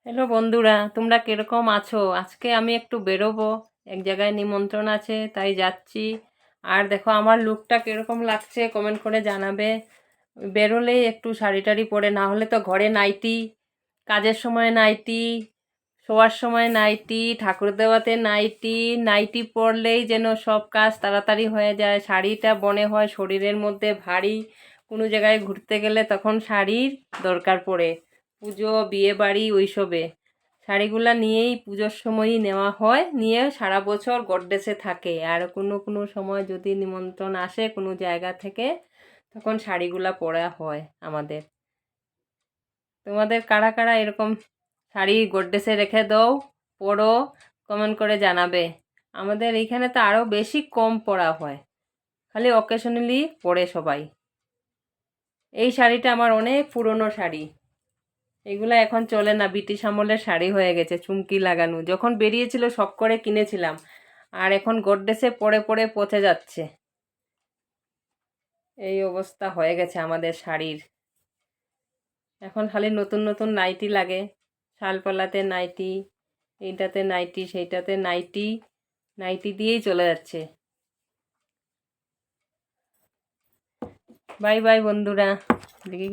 Hello বন্ধুরা, তোমরা কিরকম আছো? আজকে আমি একটু বেরোবো, এক জায়গায় নিমন্ত্রণ আছে, তাই যাচ্ছি। আর দেখো আমার লুকটা কিরকম লাগছে কমেন্ট করে জানাবে। বেরোলেই একটু শাড়ি টাড়ি পরে, না হলে তো ঘরে নাইটি, কাজের সময় নাইটি, শোয়ার সময় নাইটি, ঠাকুর দেওয়াতে নাইটি। নাইটি পরলেই যেন সব কাজ তাড়াতাড়ি হয়ে যায়। শাড়িটা মনে হয় শরীরের মধ্যে ভারী। কোনো জায়গায় ঘুরতে গেলে তখন শাড়ির দরকার পড়ে, পুজো বিয়ে বাড়ি ওইসবে শাড়িগুলো নিয়েই পুজোর সময়ই নেওয়া হয়, নিয়ে সারা বছর গডরেজে থাকে। আর কোনো কোনো সময় যদি নিমন্ত্রণ আসে কোনো জায়গা থেকে, তখন শাড়িগুলো পরা হয় আমাদের। তোমাদের কারা কারা এরকম শাড়ি গডরেজে রেখে দাও, পরো, কমেন্ট করে জানাবে। আমাদের এইখানে তো আরও বেশি কম পরা হয়, খালি অকেশনালি পরে সবাই। এই শাড়িটা আমার অনেক পুরনো শাড়ি, এগুলো এখন চলে না, ব্রিটিশ আমলের শাড়ি হয়ে গেছে, চুমকি লাগানো। যখন বেরিয়েছিল শখ করে কিনেছিলাম, আর এখন গডরেজে পরে পরে পচে যাচ্ছে। এই অবস্থা হয়ে গেছে আমাদের শাড়ির। এখন খালি নতুন নতুন নাইটি লাগে, শালপালাতে নাইটি, এইটাতে নাইটি, সেইটাতে নাইটি, নাইটি দিয়েই চলে যাচ্ছে। বাই বাই বন্ধুরা। দেখি